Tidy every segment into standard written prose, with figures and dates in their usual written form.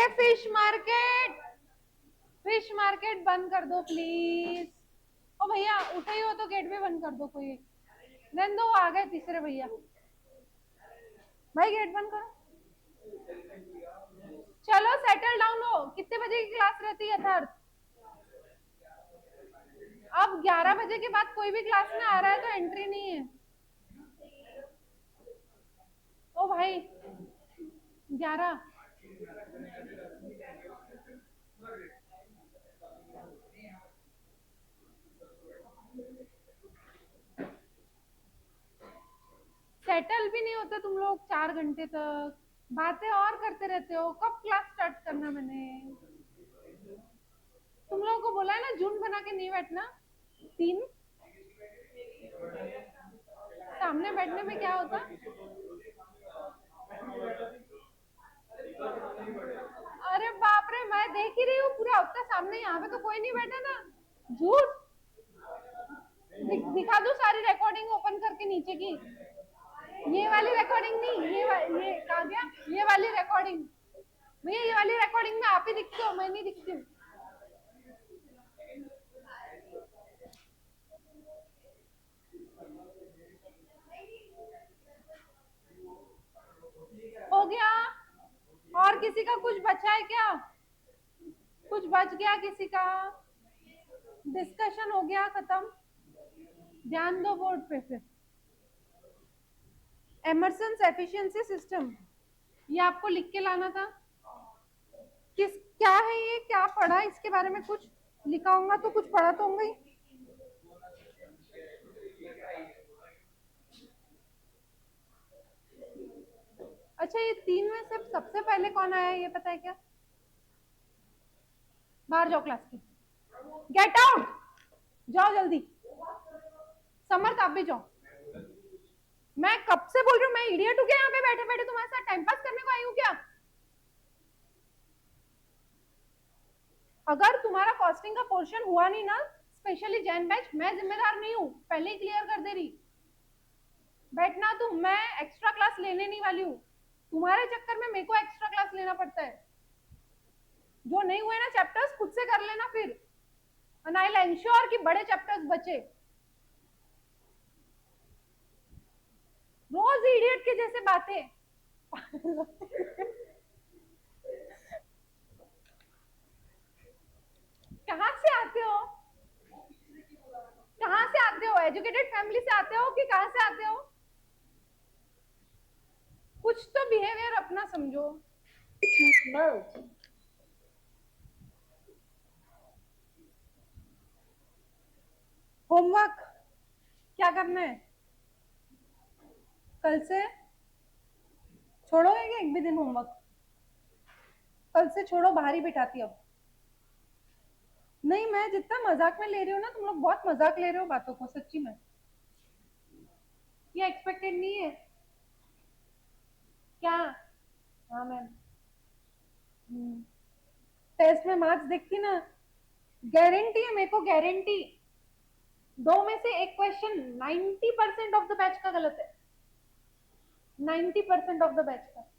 अरे fish market बंद कर दो प्लीज। ओ भैया उठे ही हो तो गेट भी बंद कर दो कोई। देन दो आ गए तीसरे भैया। भाई गेट बंद करो। चलो सेटल डाउन हो। कितने बजे की क्लास रहती है थर्ड? अब 11 बजे के बाद कोई भी क्लास में आ रहा है तो एंट्री नहीं है। ओ भाई 11। सेटल भी नहीं होते तुम लोग 4 घंटे तक। बातें और करते रहते हो। कब क्लास स्टार्ट करना मैंने? तुम लोगों को बोला है ना झुंड बना के नहीं बैठना। 3 सामने बैठने में क्या होता? अरे बाप रे मैं देख ही रही हूँ पूरा हफ्ता सामने। यहाँ पे तो कोई नहीं बैठा ना। झूठ। दिखा दो सारी रिकॉर्डिंग ओपन करके नीचे की। ये वाली रिकॉर्डिंग नहीं, ये कहा गया। ये वाली रिकॉर्डिंग। भैया ये वाली रिकॉर्डिंग में आप ही दिखते हो, मैं नहीं दिखती हूँ। हो गया? और किसी का कुछ बचा है क्या? कुछ बच गया किसी का? डिस्कशन हो गया खत्म? ध्यान दो बोर्ड पे फिर। एमरसन एफिशिएंसी सिस्टम ये आपको लिख के लाना था। किस क्या है ये? क्या पढ़ा इसके बारे में? कुछ लिखा होगा तो कुछ पढ़ा तो होगा ही। अच्छा ये 3 में से सबसे पहले कौन आया ये पता है क्या? बाहर जाओ क्लास की। Get out. जाओ जल्दी। समर्थ आप भी जाओ। मैं कब से बोल रही हूँ? मैं इडियट हूँ क्या यहाँ पे बैठे बैठे तुम्हारे साथ टाइम पास करने को आई हूँ क्या? अगर तुम्हारा कॉस्टिंग का पोर्शन हुआ नहीं ना, स्पेशली जैन बैच, मैं जिम्मेदार नहीं हूँ। पहले ही क्लियर कर दे रही। बैठना तुम। मैं एक्स्ट्रा क्लास लेने नहीं वाली हूँ। तुम्हारे चक्कर में मेरे को एक्स्ट्रा क्लास लेना पड़ता है। जो नहीं हुए ना चैप्टर्स खुद से कर लेना फिर। एंड आई विल एंश्योर कि बड़े चैप्टर्स बचे। रोज इडियट के जैसे बातें। कहाँ से आते हो? कहाँ से आते हो? एजुकेटेड फैमिली से आते हो कि कहाँ से आते हो? कुछ तो बिहेवियर अपना समझो। होमवर्क क्या करना है? कल से छोड़ोगे क्या एक भी दिन होमवर्क? कल से छोड़ो, बाहर ही बिठाती अब। नहीं मैं जितना मजाक में ले रही हूँ ना, तुम लोग बहुत मजाक ले रहे हो बातों को सच्ची में। ये एक्सपेक्टेड नहीं है क्या? हाँ मैम। टेस्ट में मार्क्स देखती ना। गारंटी है मेरे को, गारंटी। 2 में से 1 क्वेश्चन 90% ऑफ द बैच का गलत है। 90% ऑफ द बैच का।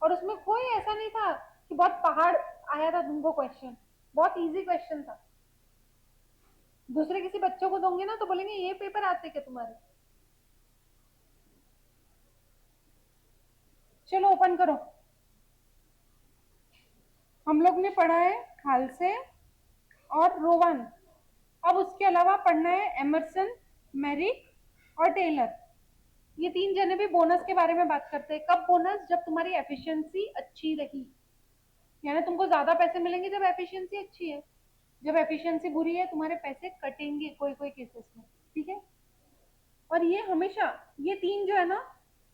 और उसमें कोई ऐसा नहीं था कि बहुत पहाड़ आया था तुमको क्वेश्चन। बहुत इजी क्वेश्चन था। दूसरे किसी बच्चों को दोगे ना तो बोलेंगे ये पेपर आते क्या तुम्हारे? चलो ओपन करो। हम लोग ने पढ़ा है खालसे और रोवन। अब उसके अलावा पढ़ना है एमरसन, मैरिक और टेलर। ये 3 जने भी बोनस के बारे में बात करते हैं। कब बोनस? जब तुम्हारी एफिशिएंसी अच्छी रही। यानी तुमको ज्यादा पैसे मिलेंगे जब एफिशिएंसी अच्छी है। जब एफिशिएंसी बुरी है तुम्हारे पैसे कटेंगे कोई कोई केसेस में। ठीक है? और ये हमेशा, ये 3 जो है ना,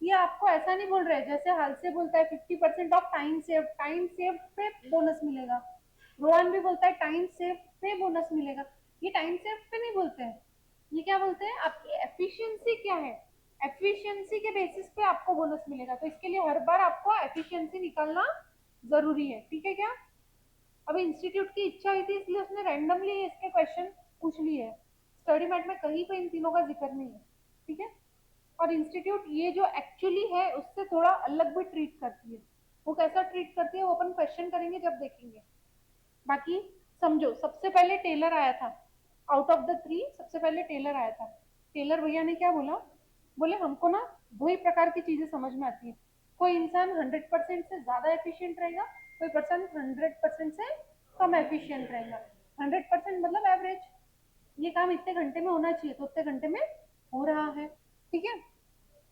ये आपको ऐसा नहीं बोल रहे जैसे हाल से बोलता है 50% of time save. Time save पे बोनस मिलेगा। रोहन भी बोलता है टाइम सेव पे बोनस मिलेगा। ये टाइम सेव पे नहीं बोलते हैं। ये क्या बोलते हैं? आपकी एफिशिएंसी क्या है। एफिशिएंसी के बेसिस पे आपको बोनस मिलेगा। तो इसके लिए हर बार आपको एफिशिएंसी निकालना जरूरी है। ठीक है क्या? अब इंस्टीट्यूट की इच्छा हुई थी इसलिए उसने रैंडमली इसके क्वेश्चन पूछ लिए। स्टडी मैट में कहीं पे इन तीनों का जिक्र नहीं है। ठीक है? और इंस्टीट्यूट ये जो एक्चुअली है उससे थोड़ा अलग भी ट्रीट करती है। वो कैसा ट्रीट करती है वो अपन क्वेश्चन करेंगे जब देखेंगे। बाकी समझो, सबसे पहले टेलर आया था, आउट ऑफ द थ्री सबसे पहले टेलर आया था। टेलर भैया ने क्या बोला, बोले हमको ना दो ही प्रकार की चीजें समझ में आती है, कोई इंसान 100% से ज्यादा एफिशिएंट रहेगा, कोई पर्सन 100% से कम एफिशिएंट रहेगा। 100% मतलब एवरेज, ये काम इतने घंटे में होना चाहिए तो उतने घंटे में हो रहा है, ठीक है।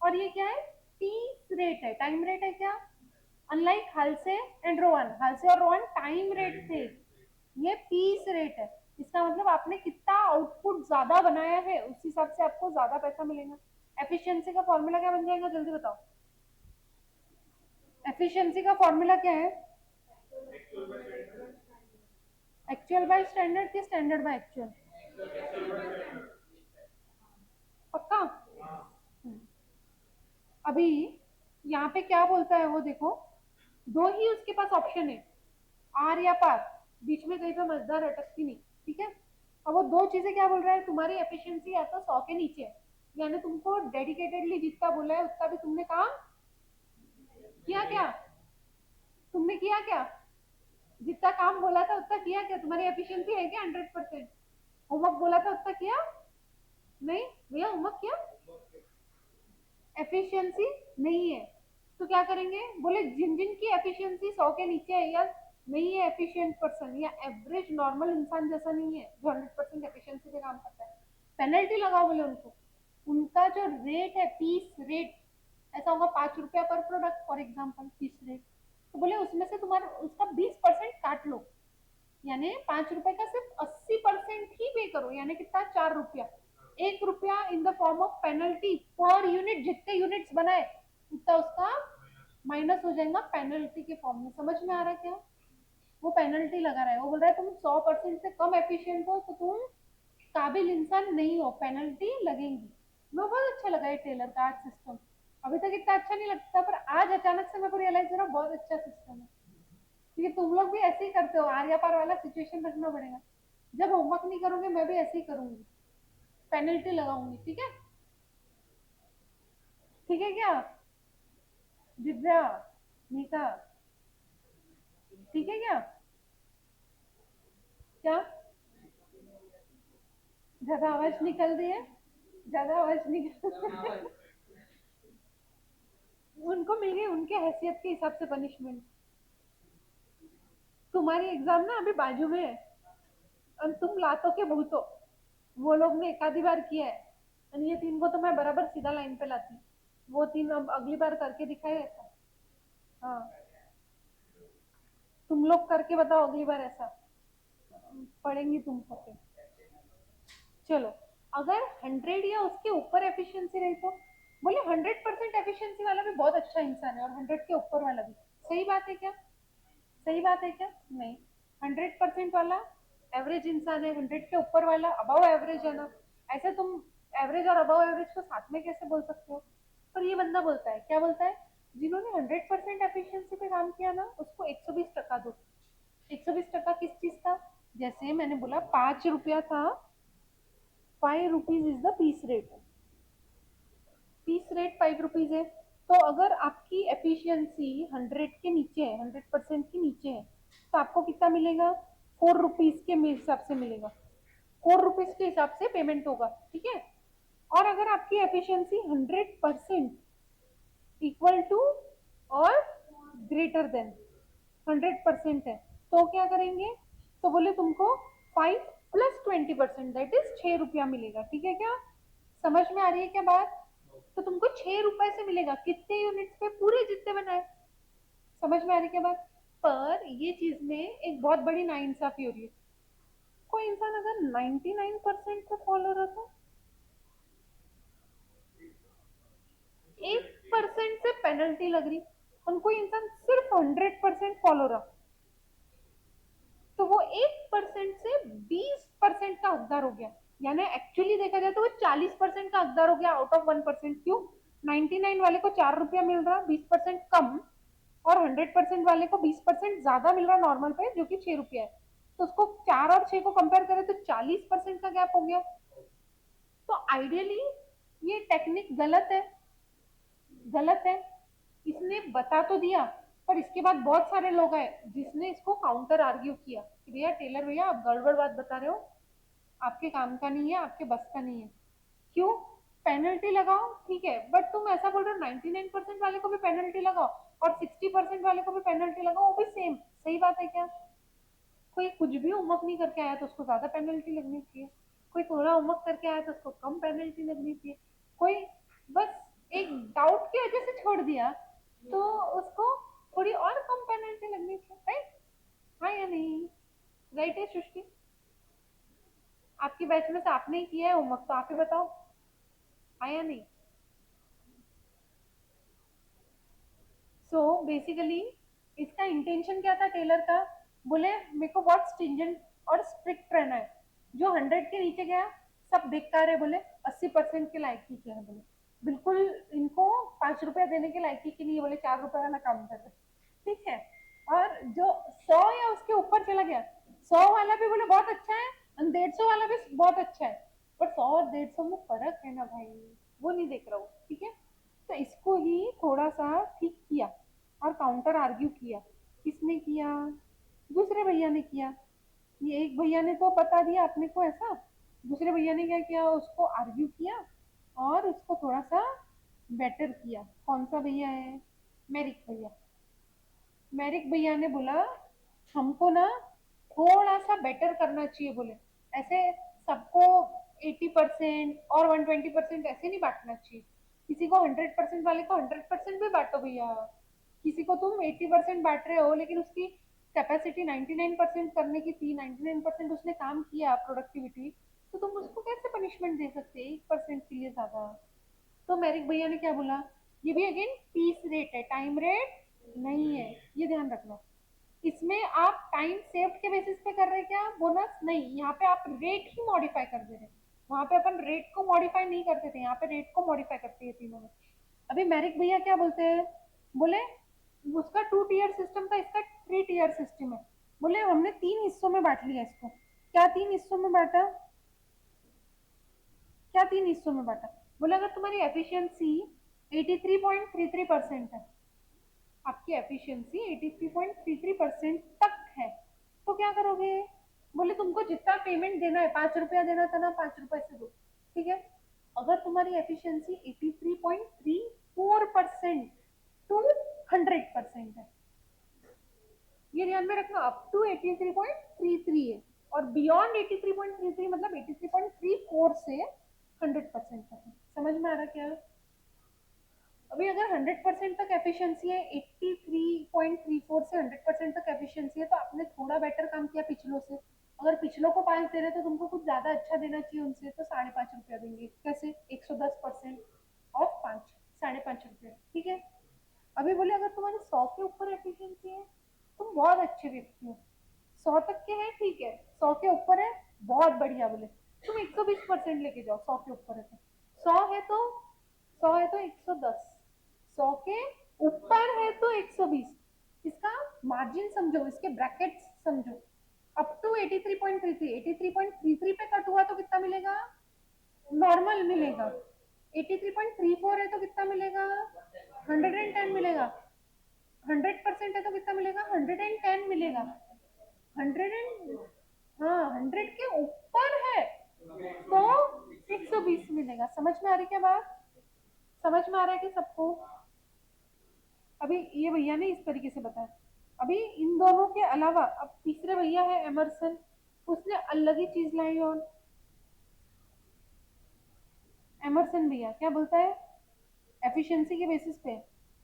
और ये क्या है, पीस रेट है, टाइम रेट है क्या, अनलाइक हालसे एंड रोहन, हालसे और रोहन टाइम रेट थे, ये पीस रेट है। इसका मतलब आपने कितना आउटपुट ज्यादा बनाया है उस हिसाब से आपको ज्यादा पैसा मिलेगा। एफिशिएंसी का फॉर्मूला क्या बन जाएगा, जल्दी बताओ। एफिशिएंसी का फॉर्मूला क्या है, एक्चुअल बाय स्टैंडर्ड की स्टैंडर्ड बाय एक्चुअल, पक्का। अभी यहाँ पे क्या बोलता है वो देखो, दो ही उसके पास ऑप्शन है, आर या पार, बीच में कहीं पे मजदार अटकती नहीं, ठीक है। अब वो दो चीजें क्या बोल रहा है, तुम्हारी एफिशिएंसी या तो 100 के नीचे है, यानी तुमको डेडिकेटेडली जितना बोला है उतना भी तुमने काम किया क्या, तुमने किया क्या, जितना काम बोला था उतना किया क्या, तुम्हारी एफिशिएंसी है क्या 100%, होमवर्क बोला था उतना किया, नहीं भैया होमवर्क किया, एफिशिएंसी नहीं है। तो क्या करेंगे, बोले जिन जिन की एफिशिएंसी 100 के नीचे है या नहीं है एफिशिएंट पर्सन, या एवरेज नॉर्मल इंसान जैसा नहीं है जो 100% एफिशिएंसी पे काम करता है, पेनल्टी लगाओ बोले उनको। उनका जो रेट है पीस रेट, ऐसा होगा 5 रुपया पर product for example piece rate, तो बोले उसमें से तुम्हारा उसका 20% काट लो, यानी 5 रुपए का सिर्फ 80% ही पे करो, यानी कितना, 4 रुपया, 1 रुपया in the form of penalty per unit, जितने यूनिट्स बनाए उतना उसका माइनस हो जाएगा पेनल्टी के फॉर्म में। समझ में आ रहा है क्या, वो पेनल्टी लगा रहा है, वो बोल रहा है तुम 100% से कम एफिशिएंट हो तो तुम काबिल इंसान नहीं हो, पेनल्टी लगेगी। मैं बहुत अच्छा लगा है टेलर का आज सिस्टम, अभी तक इतना अच्छा नहीं लगता पर आज अचानक से मेरे को रियलाइज हो रहा बहुत अच्छा सिस्टम है, क्योंकि तुम लोग भी ऐसे ही करते हो, आर्या पार वाला सिचुएशन रखना पड़ेगा, जब होमवर्क नहीं करोगे मैं भी ऐसे ही करूंगी, पेनल्टी लगाऊंगी, ठीक है, ठीक है क्या, दिव्या, नीता, ठीक है क्या, क्या ज्यादा आवाज निकल रही है, ज्यादा आवाज निकल उनको मिल गई उनके हैसियत के हिसाब से पनिशमेंट। तुम्हारी एग्जाम ना अभी बाजू में है और तुम लातों के भूतो, वो लोग ने एक आधी बार किया है और ये तीन को तो मैं बराबर सीधा लाइन पे लाती, वो तीन अब अगली बार करके दिखाए ऐसा। हाँ, तुम लोग करके बताओ अगली बार ऐसा, पढ़ेंगी तुमको फिर। चलो, अगर 100 या उसके ऊपर एफिशिएंसी रही तो, बोले 100% एफिशिएंसी वाला भी बहुत अच्छा इंसान है और 100 के ऊपर वाला भी, सही बात है क्या, सही बात है क्या, नहीं, 100% वाला एवरेज इंसान है, 100 के ऊपर वाला अबव एवरेज है ना, ऐसे तुम एवरेज और अबव एवरेज को साथ में कैसे बोल सकते हो। पर ये बंदा बोलता है, क्या बोलता है, जिन्होंने 100% एफिशिएंसी पे काम किया ना उसको 120 टका दो। 120 टका किस चीज का, जैसे मैंने बोला 5 रुपया था, 5 rupees is the piece rate, piece rate 5 rupees है, तो अगर आपकी एफिशिएंसी 100 के नीचे है, 100% के नीचे है, तो आपको कितना मिलेगा, 4 रुपीज के हिसाब से मिलेगा, 4 रुपीज के हिसाब से पेमेंट होगा, ठीक है। और अगर आपकी एफिशिएंसी 100% इक्वल टू और ग्रेटर देन 100% है, तो क्या करेंगे, तो बोले तुमको 5 + 20% दैट इज 6 रुपया मिलेगा, ठीक है क्या, समझ में आ रही है क्या बात, तो तुमको 6 रुपए से मिलेगा कितने यूनिट्स पे, पूरे जितने बनाए, समझ में आ रही क्या बात। पर ये चीज में एक बहुत बड़ी नाइंसाफी हो रही है, कोई इंसान अगर 99% पे फॉलो रहता, 1% से पेनल्टी लग रही, और कोई इंसान सिर्फ 100% फॉलो रहा, तो वो 1% से 20% का हकदार हो गया, यानी एक्चुअली देखा जाए तो वो 40% का हकदार हो गया आउट ऑफ 1%। क्यों, 99 वाले को 4 रुपया मिल रहा, 20% कम, और 100% वाले को 20% ज्यादा मिल रहा नॉर्मल पे जो कि 6 रुपया है, तो उसको 4 और 6 को कंपेयर करें तो 40% का गैप हो गया। तो आइडियली ये टेक्निक गलत है, गलत है, इसने बता तो दिया पर इसके बाद बहुत सारे लोग आए जिसने इसको काउंटर आर्ग्यू किया कि भैया टेलर भैया आप गड़बड़ बात बता रहे हो, आपके काम का नहीं है, आपके बस का नहीं है। क्यों? पेनल्टी लगाओ ठीक है, बट तुम ऐसा बोल रहे हो 99% वाले को भी पेनल्टी लगाओ और 60% वाले को भी पेनल्टी लगाओ, वो भी सेम। सही बात है क्या? कोई कुछ भी होमवर्क नहीं करके आया तो उसको ज्यादा पेनल्टी लगनी चाहिए, कोई थोड़ा होमवर्क करके आया तो उसको कम पेनल्टी लगनी चाहिए, कोई बस एक डाउट की वजह से छोड़ दिया तो उसको थोड़ी और कम पेनल्टी लगनी चाहिए, राइट? हाँ या नहीं? राइट है सृष्टि? आपकी बैच में से आपने ही किया है होमवर्क तो आप ही बताओ, हाँ या नहीं? सो बेसिकली इसका इंटेंशन क्या था टेलर का? बोले मेरे को बहुत स्ट्रिंजेंट और स्ट्रिक्ट रहना है, जो 100 के नीचे गया सब बेकार है, बोले 80% के लायकी के हैं, बोले बिल्कुल इनको 5 रुपया देने के लायकी के लिए, बोले 4 रुपए वाला काम कर रहे, ठीक है? और जो 100 या उसके ऊपर चला गया, 100 वाला भी बोले बहुत अच्छा है और 150 वाला भी बहुत अच्छा है, पर 100 और 150 में फर्क है ना भाई, वो नहीं देख रहा हूँ, ठीक है? तो इसको ही थोड़ा सा ठीक किया और काउंटर आर्ग्यू किया। किसने किया? दूसरे भैया ने किया। ये एक भैया ने तो बता दिया अपने को ऐसा, दूसरे भैया ने क्या किया, उसको आर्ग्यू किया और उसको थोड़ा सा बेटर किया। कौन सा भैया है? मेरिक भैया। मेरिक भैया ने बोला हमको ना थोड़ा सा बेटर करना चाहिए, बोले ऐसे सबको 80% और 120% ऐसे नहीं बांटना चाहिए, किसी को 100% वाले को 100% भी बांटो भैया, किसी को तुम 80% बांट रहे हो लेकिन उसकी कैपेसिटी 99% करने की थी, 99% उसने काम किया प्रोडक्टिविटी, तो तुम उसको कैसे पनिशमेंट दे सकते 1% के लिए ज्यादा? तो मेरिक भैया ने क्या बोला, ये भी अगेन पीस रेट है, टाइम रेट नहीं है, ये ध्यान रखना। इसमें आप टाइम सेव के बेसिस पे कर रहे हैं क्या बोनस? नहीं, यहाँ पे आप रेट ही मॉडिफाई कर दे रहे हैं, वहां पे अपन रेट को मॉडिफाई नहीं करते थे, यहाँ पे रेट को मॉडिफाई करते हैं तीनों में। अभी मेरिक भैया क्या बोलते हैं, बोले उसका 2 टीयर सिस्टम था, इसका 3 टीयर सिस्टम है। बोले हमने 3 हिस्सों में बांट लिया इसको। क्या 3 हिस्सों में बांटा? क्या 3 हिस्सों में बांटा? बोले अगर तुम्हारी एफिशिएंसी 83.33% है, आपकी एफिशिएंसी 83.33% तक है, तो क्या करोगे? बोले तुमको जितना पेमेंट देना है, 5 रुपया देना था ना, 5 रुपए से दो, ठीक है? अगर तुम्हारी एफिशिएंसी 83.34% टू 100% है, ये ध्यान में रखना, अप टू 83.33 है और बियॉन्ड 83.33 मतलब 83.34 से 100% तक है। समझ में आ रहा क्या? अभी अगर 100% तक एफिशिएंसी है, 83.34 से 100% तक एफिशिएंसी है, तो आपने थोड़ा बेटर काम किया पिछलों से। अगर पिछलों को 5 दे रहे तो तुमको कुछ ज्यादा अच्छा देना चाहिए उनसे, तो 5.5 रुपया देंगे। कैसे? 110% ऑफ 5, 5.5 रुपया, ठीक है? अभी बोले अगर तुम्हारे 100 के ऊपर एफिशिएंसी है, तुम बहुत अच्छे व्यक्ति हो, 100 तक के हैं ठीक है, 100 के ऊपर है बहुत बढ़िया, बोले तुम 120% लेके जाओ, 100 के ऊपर है तो, 100 है तो 110, 100 के ऊपर है तो 120, इसका मार्जिन समझो, इसके ब्रैकेट्स समझो। अप टू 83.33, 83.33 पे कट हुआ तो कितना मिलेगा? नॉर्मल मिलेगा। 83.34 है तो कितना मिलेगा? 110 मिलेगा। 100% है तो कितना मिलेगा? 110 मिलेगा। 100 हाँ 100 के ऊपर है तो 120 मिलेगा। समझ में आ रही क्या बात? समझ में आ रहा है कि सबको? अभी ये भैया ने इस तरीके से बताया। अभी इन दोनों के अलावा अब तीसरे भैया है एमरसन, उसने अलग ही चीज लाई। और एमरसन भैया क्या बोलता है एफिशिएंसी के बेसिस पे?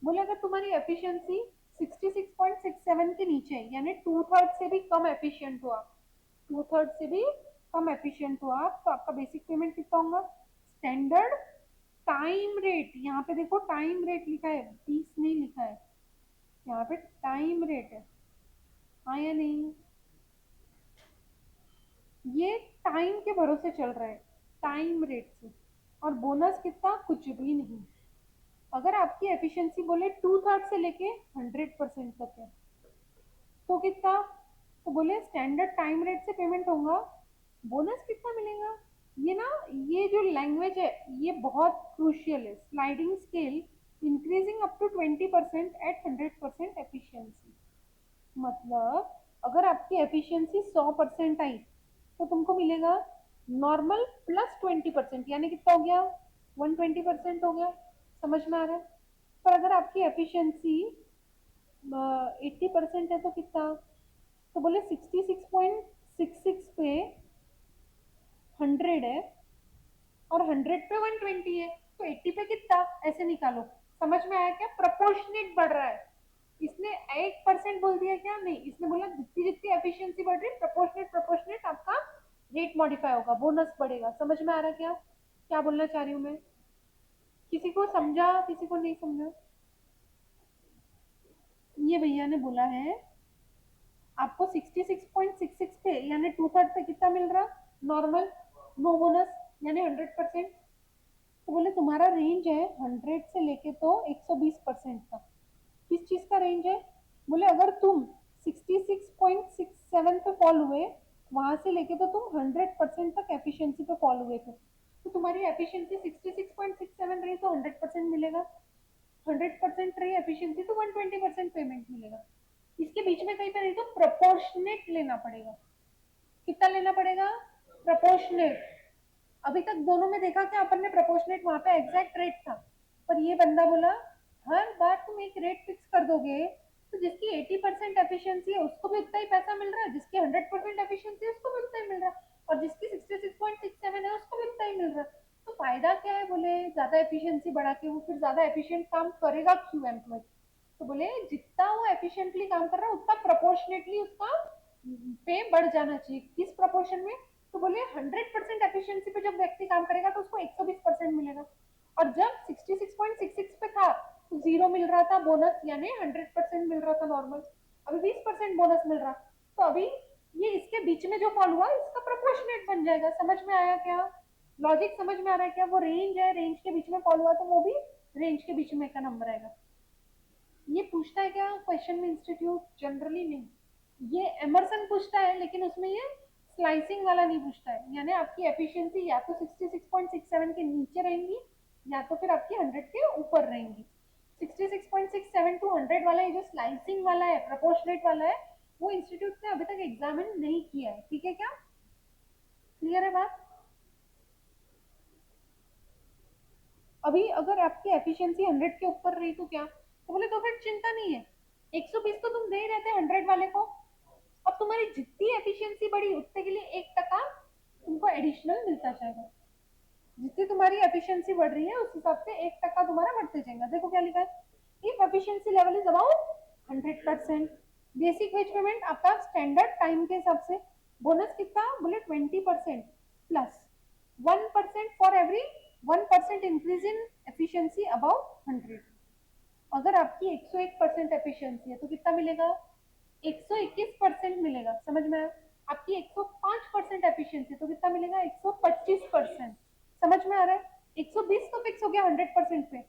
बोले अगर तुम्हारी एफिशिएंसी 66.67 के नीचे है, यानी 2/3 से भी कम एफिशिएंट हो आप, 2/3 से भी कम एफिशिएंट हो आप, तो आपका बेसिक पेमेंट कितना होगा? स्टैंडर्ड टाइम रेट, यहाँ पे देखो टाइम रेट लिखा है, 20 नहीं लिखा है, यहाँ पे टाइम रेट है, हाँ या नहीं? ये टाइम के भरोसे चल रहा है, टाइम रेट से। और बोनस कितना? कुछ भी नहीं। अगर आपकी एफिशिएंसी बोले 2/3 से लेके 100% तक है तो कितना? तो बोले स्टैंडर्ड टाइम रेट से पेमेंट होगा, बोनस कितना मिलेगा? ये ना, ये जो लैंग्वेज है ये बहुत क्रूशियल है, sliding scale increasing up to 20% at 100% efficiency. मतलब अगर आपकी एफिशिएंसी 100% आई तो तुमको मिलेगा नॉर्मल प्लस 20%, यानी कितना हो गया, 120% हो गया। समझ में आ रहा है? पर अगर आपकी एफिशिएंसी 80% है तो कितना, तो बोले 66.66 पे 100 है और 100 पे 120 है, तो 80 पे कितना, ऐसे निकालो। समझ में आया क्या? प्रपोर्शनेट बढ़ रहा है। इसने 8% बोल दिया क्या? नहीं, इसने बोला जितनी जितनी एफिशिएंसी बढ़ रही है प्रपोर्शनेट प्रपोर्शनेट आपका रेट मॉडिफाई होगा, बोनस बढ़ेगा। समझ में आ रहा है क्या क्या बोलना चाह रही हूँ मैं? किसी को समझा, किसी को नहीं समझा? ये भैया ने बोला है आपको 66.66 पे यानी 2/3 पे कितना मिल रहा, नॉर्मल, नो बोनस, यानी 100%। तो बोले तुम्हारा रेंज है 100 से लेके तो 120% तक। किस चीज का रेंज है? बोले अगर तुम 66.67 पे फॉल हुए, वहां से लेके तो तुम 100% तक एफिशिएंसी पे फॉल हुए थे, तो तुम्हारी एफिशिएंसी 66.67 रही तो 100% मिलेगा। 100% रही एफिशिएंसी तो 120% पेमेंट मिलेगा। इसके बीच में कहीं पे नहीं तो प्रोपोर्शनेट लेना पड़ेगा। कितना लेना पड़ेगा? प्रोपोर्शनेट। अभी तक दोनों में देखा क्या अपन ने, प्रोपोर्शनेट वहां पे एग्जैक्ट रेट था, पर ये बंदा बोला हर बार तुम एक रेट फिक्स कर दोगे तो जिसकी 80% एफिशिएंसी है उसको भी उतना ही पैसा मिल रहा है, जिसकी 100% एफिशिएंसी है उसको भी उतना ही मिल रहा है, और जिसकी 66.67 है उसको भी उतना ही मिल रहा है। तो फायदा क्या है? बोले ज्यादा एफिशिएंसी बढ़ा के वो फिर ज्यादा एफिशिएंट काम करेगा क्यों एम्प्लॉय? तो बोले जितना वो एफिशिएंटली काम कर रहा है उतना प्रोपोर्शनेटली उसका पे बढ़ जाना चाहिए। किस प्रोपोर्शन में? तो बोले 100% एफिशिएंसी पे जब व्यक्ति काम करेगा तो उसको 120% मिलेगा, और जब 66.66 पे था तो जीरो मिल रहा था बोनस, यानी 100% मिल रहा था नॉर्मल, अभी 20% बोनस मिल रहा। तो अभी ये इसके बीच में जो फॉल हुआ इसका प्रोपोर्शनेट बन जाएगा। समझ में आया क्या? लॉजिक समझ में आ रहा है क्या? वो रेंज है, रेंज के बीच में फॉल हुआ तो वो भी रेंज के बीच में का नंबर आएगा। ये पूछता है क्या क्वेश्चन में इंस्टीट्यूट? जनरली नहीं। ये एमरसन पूछता है लेकिन उसमें ये स्लाइसिंग वाला नहीं पूछता है, यानी आपकी एफिशिएंसी या तो 66.67 के नीचे रहेंगी या तो फिर आपकी 100 के ऊपर रहेंगी। 66.67 टू 100 वाला ये जो स्लाइसिंग वाला है, प्रोपोर्शनेट वाला है, वो इंस्टीट्यूट ने अभी तक एग्जामिन नहीं किया है। ठीक है क्या? क्लियर है बात? अभी अगर आपकी एफिशिएंसी 100 के ऊपर रही तो क्या, तो बोले तो फिर चिंता नहीं है, 120 तो तुम दे ही रहते 100 वाले को, अब तुम्हारी जितनी एफिशिएंसी बढ़ी उतने के लिए 1% तुमको एडिशनल मिलता जाएगा। जितनी तुम्हारी एफिशिएंसी बढ़ रही है उस हिसाब से 1% तुम्हारा बढ़ते जाएगा। देखो क्या लिखा है, if efficiency level is about 100%, basic veg payment आपका स्टैंडर्ड टाइम के हिसाब से, बोनस कितना, बोले 20% plus 1% for every 1% increase in efficiency about 100। अगर आपकी 101% एफिशिएंसी है तो कितना मिलेगा, 121% मिलेगा। समझ में आया? आपकी 105% एफिशिएंसी तो कितना मिलेगा, 125%। समझ में आ रहा है? 120 तो फिक्स हो गया 100% पे,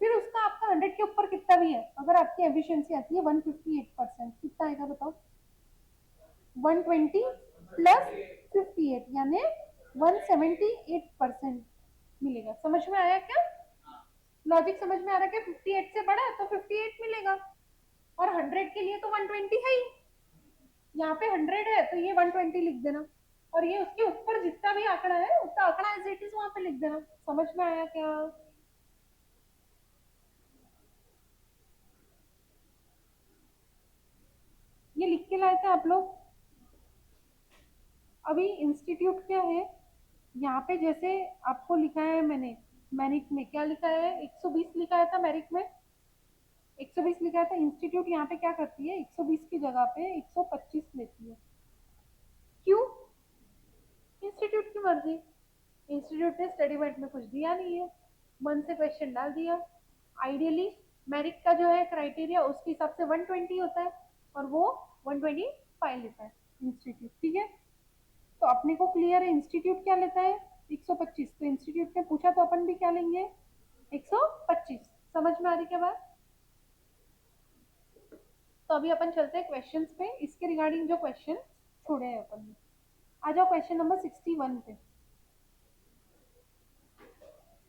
फिर उसका आपका 100 के ऊपर कितना भी है, अगर आपकी एफिशिएंसी आती है 158%, कितना आएगा बताओ? 120 प्लस 58 यानी 178% मिलेगा। समझ में आया क्या? लॉजिक समझ में आ रहा है कि 58 से बड़ा है तो 58 मिलेगा, और 100 के लिए तो 120 है ही, यहाँ पे 100 है तो ये 120 लिख देना, और ये उसके ऊपर जितना भी आंकड़ा है उतना आंकड़ा एज इट इज वहां पे लिख देना। समझ में आया क्या? ये लिख के लाए थे आप लोग? अभी इंस्टीट्यूट क्या है, यहाँ पे जैसे आपको लिखा है मैंने, मेरिट में क्या लिखा है, 120 लिखा है था मेरिट में, 120 लिखा है था। इंस्टीट्यूट यहाँ पे क्या करती है, 120 की जगह पे 125 लेती है। क्यों? इंस्टीट्यूट की मर्जी। इंस्टीट्यूट ने स्टडी मेट में कुछ दिया नहीं है, मन से क्वेश्चन डाल दिया। आइडियली मेरिट का जो है क्राइटेरिया उसके हिसाब से 120 होता है, और वो 125 लेता है इंस्टीट्यूट। ठीक है, तो अपने को क्लियर है इंस्टीट्यूट क्या लेता है, 125। तो इंस्टीट्यूट ने पूछा तो अपन भी क्या लेंगे, 125। समझ में आ रही क्या बात? तो अभी अपन चलते हैं क्वेश्चंस पे, इसके रिगार्डिंग जो क्वेश्चन छोड़े हैं अपन ने। आ जाओ क्वेश्चन नंबर 61 पे।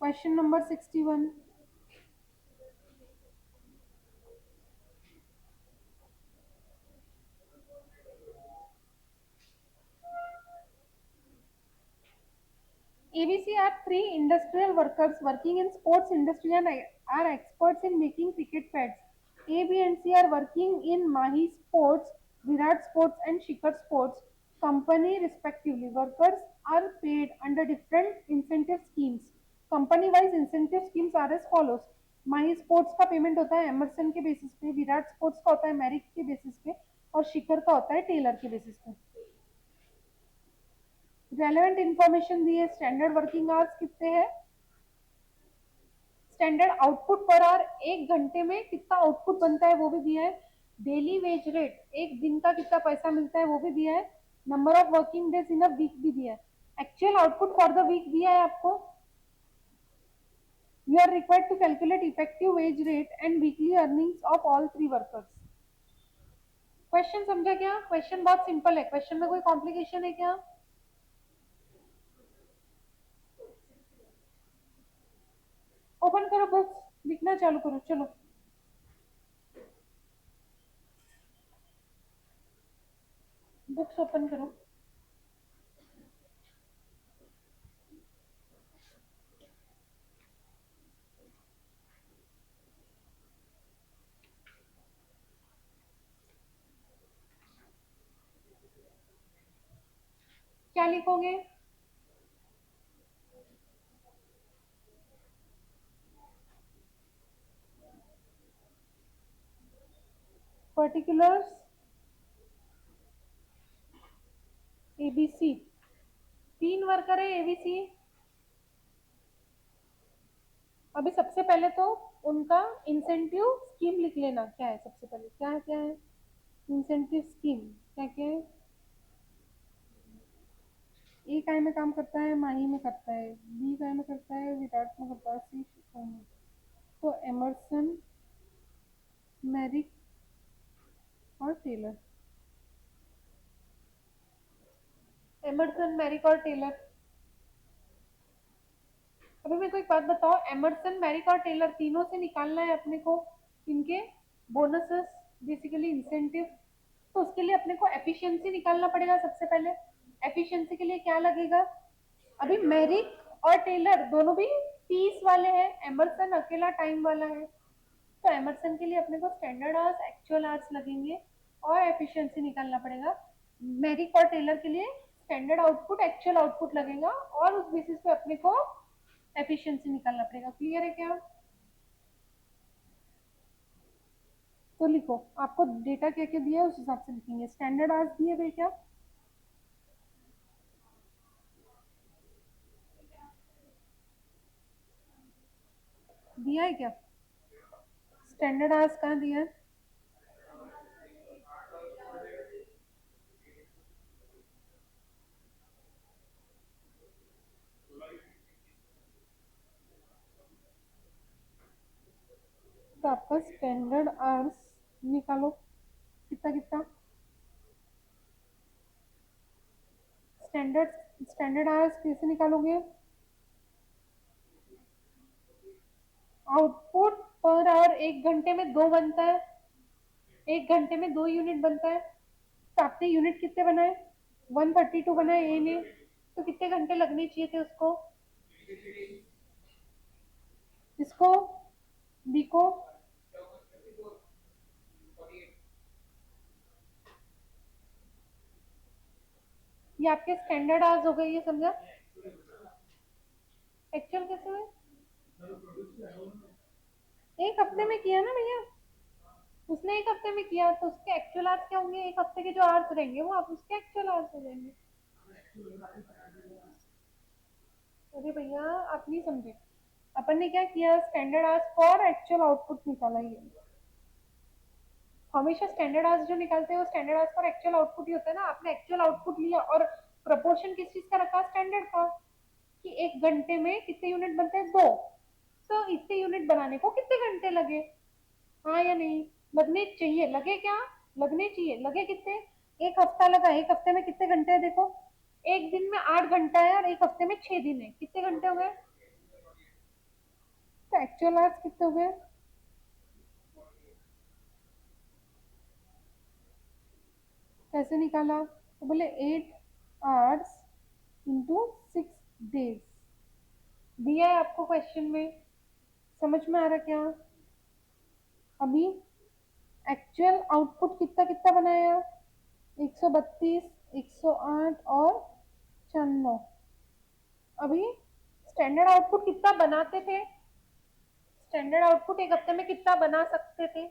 Question number 61, three industrial workers working in sports industry and are experts in making cricket pads. A, B, and C are working in Mahi Sports, Virat Sports, and Shikhar Sports company respectively. Workers are paid under different incentive schemes. Company wise incentive schemes are as follows. Mahi sports का payment होता है Emerson के basis पे, Virat sports का होता है मैरिक के basis पे, और शिखर का होता है टेलर के बेसिस पे. रेलेवेंट इंफॉर्मेशन दी है. स्टैंडर्ड वर्किंग आवर्स कितने हैं? स्टैंडर्ड आउटपुट पर आवर, एक घंटे में कितना आउटपुट बनता है वो भी दिया है. डेली वेज रेट, एक दिन का कितना पैसा मिलता है वो भी दिया है. Number of working days in a week भी दिया है. Actual output for the week दिया है आपको. You are required to calculate effective wage rate and weekly earnings of all three workers. Question समझा क्या? क्वेश्चन बहुत सिंपल है. क्वेश्चन में कोई कॉम्प्लिकेशन है क्या? ओपन करो बुक्स, लिखना चालू करो. चलो बुक्स ओपन करो. क्या लिखोगे? Particulars ABC. तीन वर्कर है एबीसी. अभी सबसे पहले तो उनका इंसेंटिव स्कीम लिख लेना. क्या है सबसे पहले? क्या है इंसेंटिव स्कीम? क्या है? ए काय में काम करता है? माही में करता है. बी काय में करता है? विराट में करता है. सी शिखर में. तो एमरसन, मैरिक और टेलर. एमरसन, मैरिक और टेलर. अभी मेरे को एक बात बताओ, एमरसन, मैरिक और टेलर तीनों से निकालना है अपने को इनके बोनसेस, बेसिकली इंसेंटिव. तो उसके लिए अपने को एफिशिएंसी निकालना पड़ेगा सबसे पहले. एफिशिएंसी के लिए क्या लगेगा? अभी मैरिक और टेलर दोनों भी 30 वाले हैं, एमरसन अकेला टाइम वाला है. तो एमरसन के लिए अपने को स्टैंडर्ड आवर्स, एक्चुअल आवर्स लगेंगे और एफिशिएंसी निकालना पड़ेगा. मैरिक और टेलर के लिए स्टैंडर्ड आउटपुट, एक्चुअल आउटपुट लगेगा और उस बेसिस पे अपने को एफिशिएंसी निकालना पड़ेगा. क्लियर है क्या? तो लिखो, आपको डेटा क्या क्या दिया है उस हिसाब से लिखेंगे. स्टैंडर्ड आवर्स दिए हुए क्या? दिया है क्या? स्टैंडर्ड आवर्स कहाँ दिया है? तो आपका स्टैंडर्ड आवर्स निकालो. कितना कितना स्टैंडर्ड आवर्स कैसे निकालोगे? आउटपुट पर आवर एक घंटे में दो बनता है. एक घंटे में 2 यूनिट बनता है. तो आपने यूनिट कितने बनाए? 132 बनाए ए ने. तो कितने घंटे लगने चाहिए थे उसको? इसको, बी को. ये आपके स्टैंडर्ड आवर्स हो गए, ये समझा? एक्चुअल कैसे हुए? एक हफ्ते में किया ना भैया. उसने एक हफ्ते में किया तो उसके एक्चुअल आवर्स क्या होंगे? एक हफ्ते के जो आवर्स रहेंगे वो आप उसके एक्चुअल आवर्स हो जाएंगे. अरे भैया आप नहीं समझे. अपन ने क्या किया? Standard hours for actual output निकाला. ये हमेशा स्टैंडर्ड आवर्स जो निकालते हैं वो standard hours for actual output ही होता है ना. आपने एक्चुअल आउटपुट लिया और प्रपोर्शन किस चीज का रखा? स्टैंडर्ड का. कि एक घंटे में कितने यूनिट बनते हैं? 2. तो इतने यूनिट बनाने को कितने घंटे लगे? हाँ या नहीं? लगने चाहिए. लगे क्या? लगने चाहिए. लगे कितने? एक हफ्ता लगा. एक हफ्ते में कितने घंटे हैं देखो? एक दिन में 8 घंटा है और एक हफ्ते में 6 दिन है. कितने घंटे हो गए? तो एक्चुअल आवर्स कितने हो गए? कैसे निकाला? तो बोले 8 आवर्स इंटू 6 डेज. दिया है आपको क्वेश्चन में, समझ में आ रहा क्या? अभी एक्चुअल आउटपुट कितना कितना बनाया? 132, 108 और 96। अभी स्टैंडर्ड आउटपुट कितना बनाते थे? स्टैंडर्ड आउटपुट एक हफ्ते में कितना बना सकते थे?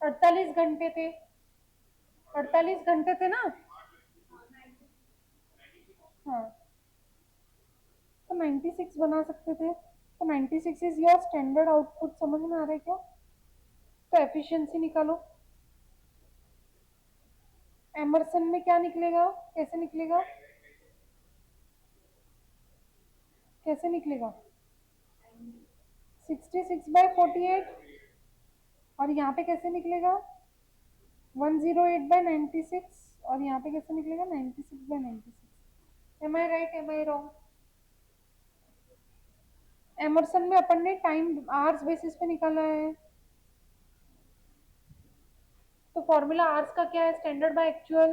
48 घंटे थे। 48 घंटे थे ना? हाँ, तो 96 बना सकते थे, तो 96 इज योर स्टैंडर्ड आउटपुट। समझ में आ रहा है क्या? तो एफिशिएंसी निकालो। एमरसन में क्या निकलेगा? कैसे निकलेगा? कैसे निकलेगा? 66/48। और यहाँ पे कैसे निकलेगा? 108/96। और यहाँ पे कैसे निकलेगा? 96/96। Am I right, am I wrong? Emerson में अपन ने टाइम आवर्स बेसिस पे निकाला है, तो फॉर्मूला आवर्स का क्या है? Standard by actual.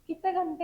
कितने घंटे